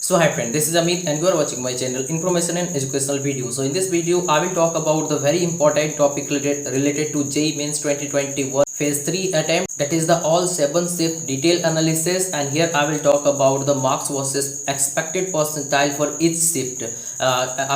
So hi friend, this is Amit and you are watching my channel Information and Educational Video. So in this video, I will talk about the very important topic related to JEE Mains 2021 Phase 3 attempt, that is the all 7 shift detailed analysis, and here I will talk about the marks versus expected percentile for each shift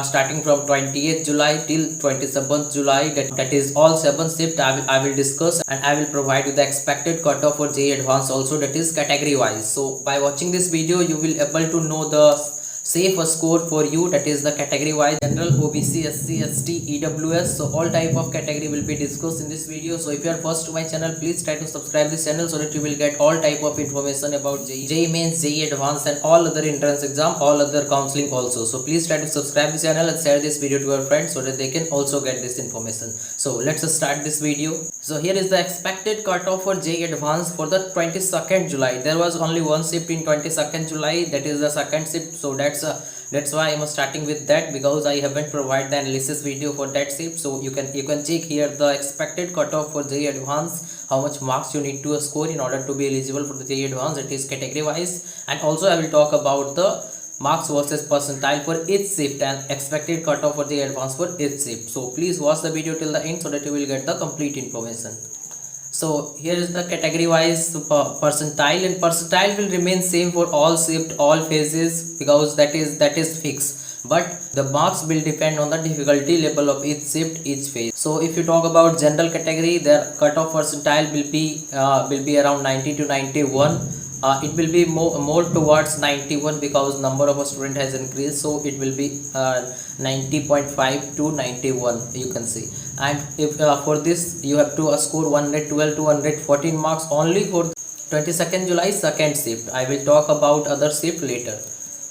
starting from 28th July till 27th July, that is all 7 shift I will discuss, and I will provide you the expected cutoff for JEE Advanced also, that is category wise. So by watching this video you will able to know the safe score for you, that is the category wise general, OBC, SC, ST, EWS. So all type of category will be discussed in this video. So if you are first to my channel, please try to subscribe this channel so that you will get all type of information about JEE Mains, JEE Advanced and all other entrance exam, all other counseling also. So please try to subscribe this channel and share this video to your friends so that they can also get this information. So let's start this video. So here is the expected cutoff for JEE Advanced for the 22nd July. There was only one shift in 22nd July, that is the second shift. So that's why I'm starting with that, because I haven't provided the analysis video for that shift. So you can check here the expected cutoff for JEE Advanced, how much marks you need to score in order to be eligible for the JEE Advanced, that is category wise. And also I will talk about the marks versus percentile for each shift and expected cutoff for the advanced for each shift. So please watch the video till the end so that you will get the complete information. So here is the category wise percentile, and percentile will remain same for all shift, all phases, because that is fixed, but the marks will depend on the difficulty level of each shift, each phase. So if you talk about general category, their cutoff percentile will be around 90 to 91. It will be more towards 91 because number of a student has increased, so it will be 90.5 to 91, you can see. And if for this you have to score 112 to 114 marks only for 22nd July second shift. I will talk about other shift later.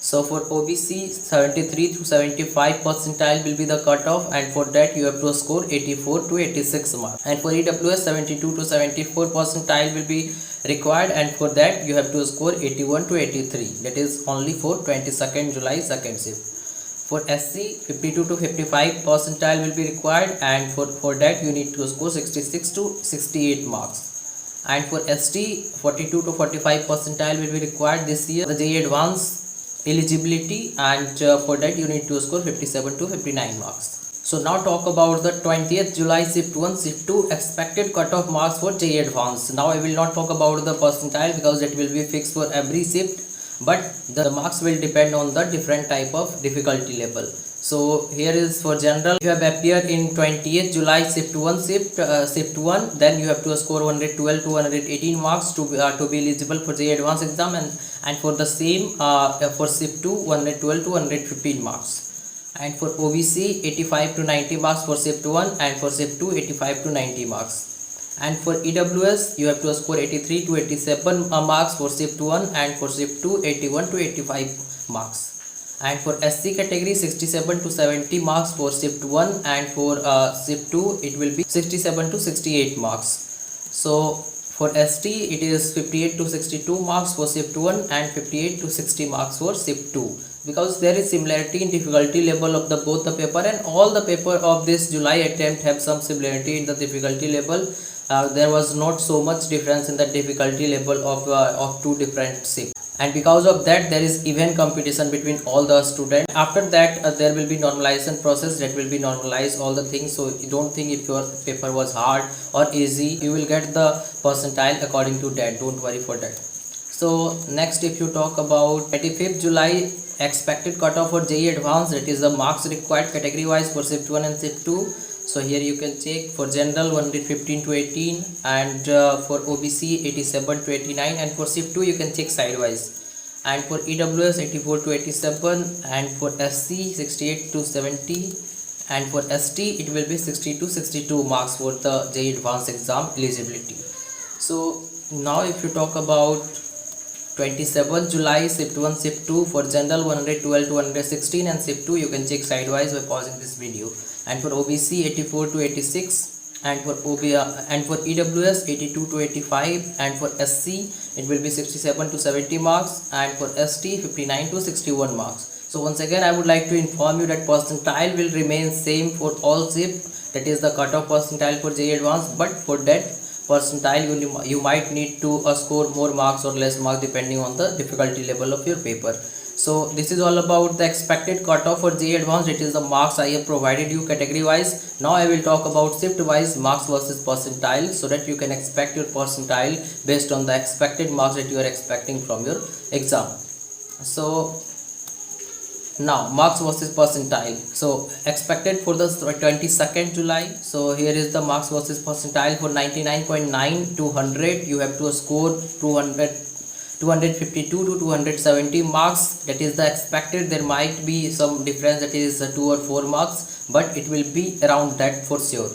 So for OBC, 73 to 75 percentile will be the cutoff, and for that you have to score 84 to 86 marks. And for EWS, 72 to 74 percentile will be required, and for that you have to score 81 to 83, that is only for 22nd July second shift. For SC, 52 to 55 percentile will be required, and for that you need to score 66 to 68 marks. And for ST, 42 to 45 percentile will be required this year, the JEE Advanced eligibility, and for that you need to score 57 to 59 marks. So now talk about the 20th July shift 1, shift 2 expected cutoff marks for JEE Advanced. Now I will not talk about the percentile because it will be fixed for every shift, but the marks will depend on the different type of difficulty level. So here is for general, if you have appeared in 20th July shift 1, shift 1, then you have to score 112 to 118 marks to be eligible for JEE Advanced exam, and for the same for shift 2, 112 to 115 marks. And for OBC, 85 to 90 marks for shift 1, and for shift 2, 85 to 90 marks. And for EWS, you have to score 83 to 87 marks for shift 1, and for shift 2, 81 to 85 marks. And for SC category, 67 to 70 marks for shift 1, and for shift 2 it will be 67 to 68 marks. So for ST it is 58 to 62 marks for shift 1 and 58 to 60 marks for shift 2, because there is similarity in difficulty level of the both the paper, and all the paper of this July attempt have some similarity in the difficulty level. There was not so much difference in the difficulty level of two different shifts, and because of that there is even competition between all the students. After that there will be normalization process, that will be normalize all the things. So you don't think if your paper was hard or easy, you will get the percentile according to that, don't worry for that. So next, if you talk about 25th July expected cutoff for JEE Advanced, that is the marks required category wise for shift 1 and shift 2. So here you can check for general 115 to 18, and for OBC 87 to 89, and for shift 2 you can check sidewise. And for EWS 84 to 87, and for SC 68 to 70, and for ST it will be 60 to 62 marks for the JEE Advanced exam eligibility. So now if you talk about 27th July shift 1, shift 2, for general 112 to 116, and shift 2 you can check sidewise by pausing this video. And for OBC 84 to 86, and for EWS 82 to 85, and for SC it will be 67 to 70 marks, and for ST 59 to 61 marks. So once again I would like to inform you that percentile will remain same for all shift, that is the cutoff percentile for JEE Advanced, but for that percentile you might need to score more marks or less marks depending on the difficulty level of your paper. So this is all about the expected cutoff for JEE Advanced. It is the marks I have provided you category wise. Now I will talk about shift wise marks versus percentile, so that you can expect your percentile based on the expected marks that you are expecting from your exam. So now marks versus percentile. So expected for the 22nd July. So here is the marks versus percentile for 99.9 to 100. You have to score 252 to 270 marks. That is the expected. There might be some difference, that is 2 or 4 marks, but it will be around that for sure.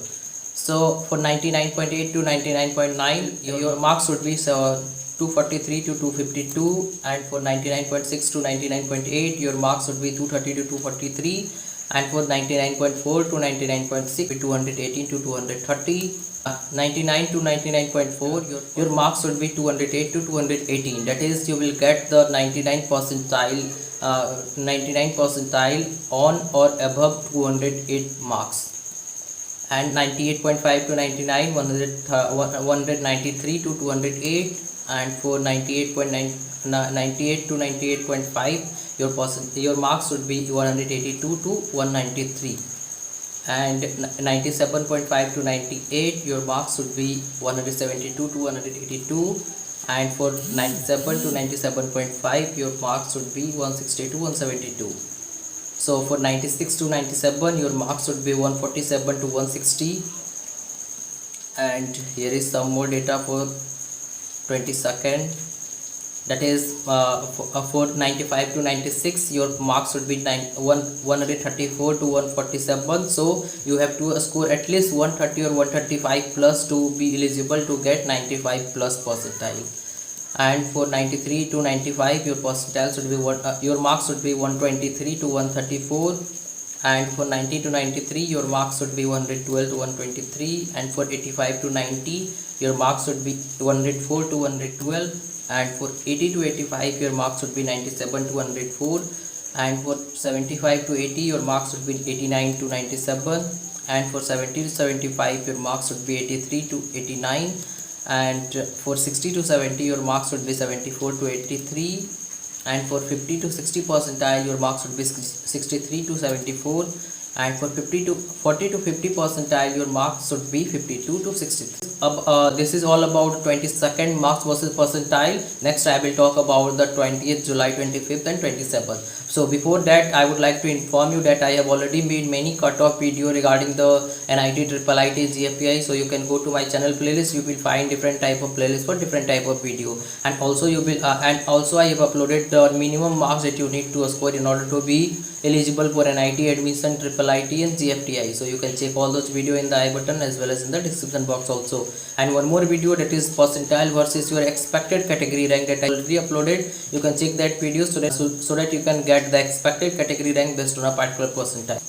So for 99.8 to 99.9 your marks would be 243 to 252, and for 99.6 to 99.8 your marks would be 230 to 243, and for 99.4 to 99.6 218 to 230. 99 to 99.4 your marks would be 208 to 218. That is, you will get the 99 percentile on or above 208 marks. And 98.5 to 99 193 to 208, and for 98 to 98.5 your marks would be 182 to 193, and 97.5 to 98 your marks would be 172 to 182, and for 97 to 97.5 your marks would be 160 to 172. So for 96 to 97 your marks would be 147 to 160. And here is some more data for 22nd. That is for 95 to 96 your marks would be 134 to 147. So you have to score at least 130 or 135 plus to be eligible to get 95 plus percentile. And for 93 to 95 your percentiles would be your marks would be 123 to 134, and for 90 to 93 your marks would be 112 to 123, and for 85 to 90 your marks would be 104 to 112, and for 80 to 85 your marks would be 97 to 104, and for 75 to 80 your marks would be 89 to 97, and for 70 to 75 your marks would be 83 to 89, and for 60 to 70 your marks would be 74 to 83, and for 50 to 60 percentile your marks would be 63 to 74, and for 40 to 50 percentile your marks should be 52 to 63. This is all about 22nd marks versus percentile. Next I will talk about the 20th July, 25th and 27th. So before that I would like to inform you that I have already made many cutoff video regarding the NIT, IIIT, GFPI. So you can go to my channel playlist. You will find different type of playlist for different type of video, and also you will and also I have uploaded the minimum marks that you need to score in order to be eligible for NIT admission, IIIT and GFTI. So you can check all those video in the I button as well as in the description box also. And one more video, that is percentile versus your expected category rank, that I already uploaded. You can check that video so that you can get the expected category rank based on a particular percentile.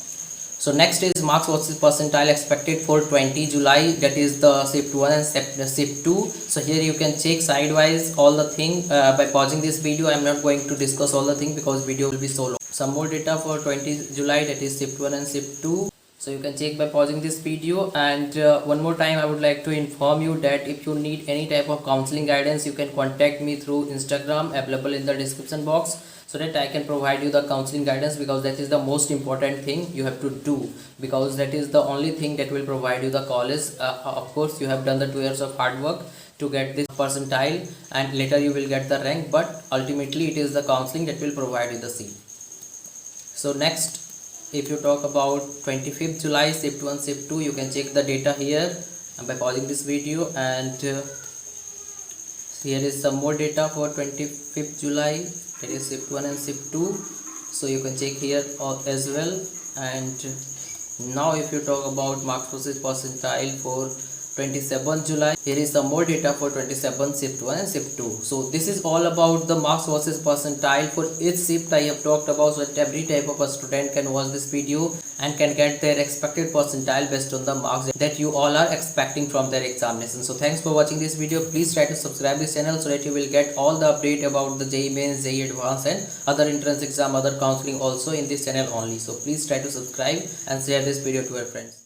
So next is marks versus percentile expected for 20 July, that is the shift 1 and shift 2. So here you can check sidewise all the thing by pausing this video. I am not going to discuss all the thing because video will be so long. Some more data for 20 July, that is shift 1 and shift 2. So you can check by pausing this video. And one more time I would like to inform you that if you need any type of counseling guidance, you can contact me through Instagram, available in the description box, so that I can provide you the counseling guidance, because that is the most important thing you have to do, because that is the only thing that will provide you the college. Of course you have done the 2 years of hard work to get this percentile, and later you will get the rank, but ultimately it is the counseling that will provide you the seat. So next, if you talk about 25th July, shift 1, shift 2, you can check the data here by pausing this video. And here is some more data for 25th July, that is shift 1 and shift 2. So you can check here as well. And now if you talk about marks versus percentile for 27th July, here is some more data for 27th shift 1 and shift 2. So this is all about the marks versus percentile for each shift I have talked about, so that every type of a student can watch this video and can get their expected percentile based on the marks that you all are expecting from their examination. So thanks for watching this video. Please try to subscribe this channel so that you will get all the update about the JEE Mains, JEE Advanced and other entrance exam, other counseling also in this channel only. So please try to subscribe and share this video to your friends.